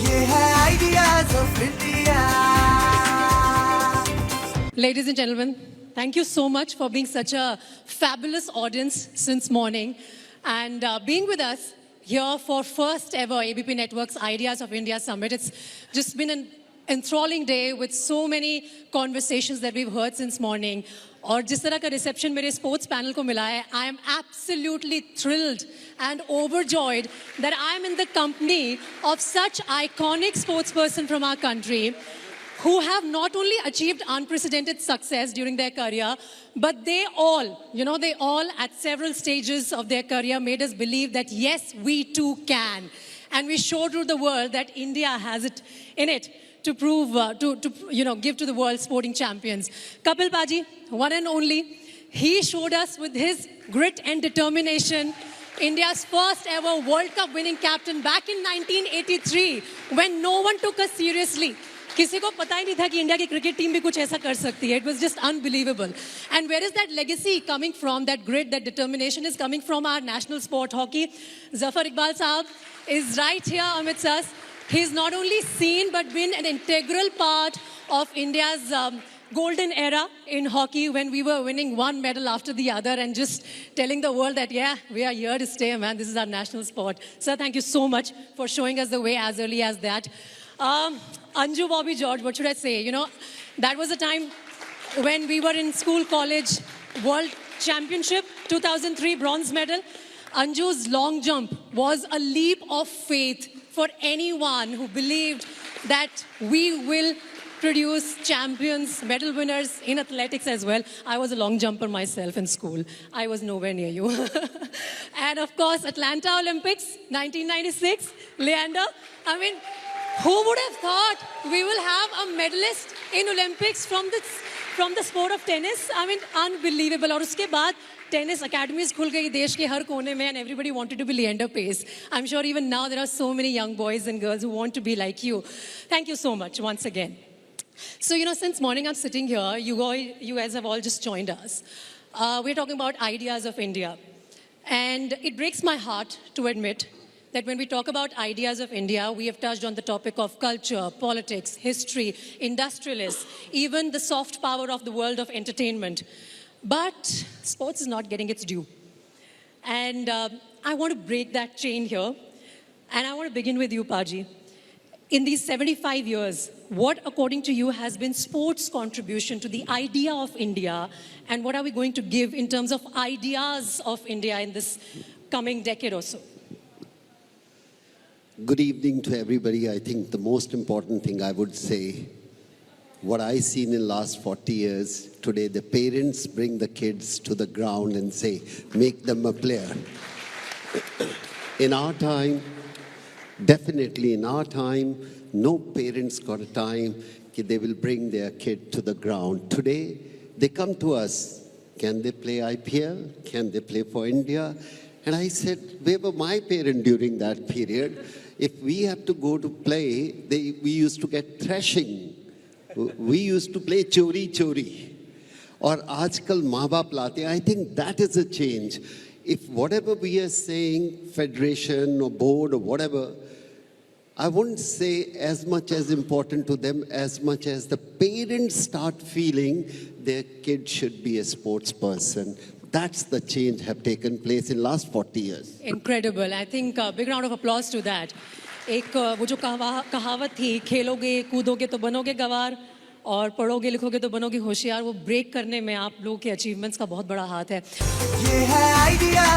ये है Ideas of India. Ladies and gentlemen, thank you so much for being such a fabulous audience since morning and being with us here for first ever ABP Network's Ideas of India Summit. It's just been an enthralling day with so many conversations that we've heard since morning. और जिस तरह का reception मेरे sports panel को मिला है, I am absolutely thrilled and overjoyed that I am in the company of such iconic sportsperson from our country who have not only achieved unprecedented success during their career, but they all at several stages of their career made us believe that yes, we too can. And we showed to the world that India has it in it to prove, give to the world sporting champions. Kapil Paji, one and only, he showed us with his grit and determination, India's first ever World Cup winning captain back in 1983, when no one took us seriously. किसी को पता ही नहीं था कि India की cricket team भी कुछ ऐसा कर सकती है. It was just unbelievable. And where is that legacy coming from? That grit, that determination is coming from our national sport, hockey. Zafar Iqbal Saab is right here amidst us. He's not only seen but been an integral part of India's golden era in hockey when we were winning one medal after the other and just telling the world that, yeah, we are here to stay, man. This is our national sport. Sir, thank you so much for showing us the way as early as that. Anju Bobby George, what should I say? You know, that was a time when we were in school, college, World Championship, 2003 bronze medal. Anju's long jump was a leap of faith for anyone who believed that we will produce champions, medal winners in athletics as well. I was a long jumper myself in school. I was nowhere near you. And of course, Atlanta Olympics, 1996, Leander. I mean, who would have thought we will have a medalist in Olympics from the sport of tennis? I mean, unbelievable. और उसके बाद tennis academies खुल गई देश के हर कोने में and everybody wanted to be Leander Pace. I'm sure even now there are so many young boys and girls who want to be like you. Thank you so much once again. So, since morning I'm sitting here, you guys have all just joined us. We're talking about ideas of India. And it breaks my heart to admit that when we talk about ideas of India, we have touched on the topic of culture, politics, history, industrialists, even the soft power of the world of entertainment. But sports is not getting its due. And I want to break that chain here. And I want to begin with you, Paji. In these 75 years, what, according to you, has been sports' contribution to the idea of India? And what are we going to give in terms of ideas of India in this coming decade or so? Good evening to everybody. I think the most important thing I would say, what I've seen in the last 40 years, today the parents bring the kids to the ground and say, make them a player. In our time, definitely in our time, no parents got a time that they will bring their kid to the ground. Today, they come to us. Can they play IPL? Can they play for India? And I said, where were my parents during that period? If we have to go to play, we used to get thrashing. We used to play chori chori. Or aajkal maa baap laate. I think that is a change. If whatever we are saying, federation or board or whatever, I wouldn't say as much as important to them as much as the parents start feeling their kid should be a sports person. That's the change have taken place in last 40 years. Incredible. I think a big round of applause to that. एक वो जो कहावत थी, खेलोगे कूदोगे तो बनोगे गवार और पढ़ोगे लिखोगे तो बनोगे होशियार, वो ब्रेक करने में आप लोगों के अचीवमेंट्स का बहुत बड़ा हाथ है. ये है Ideas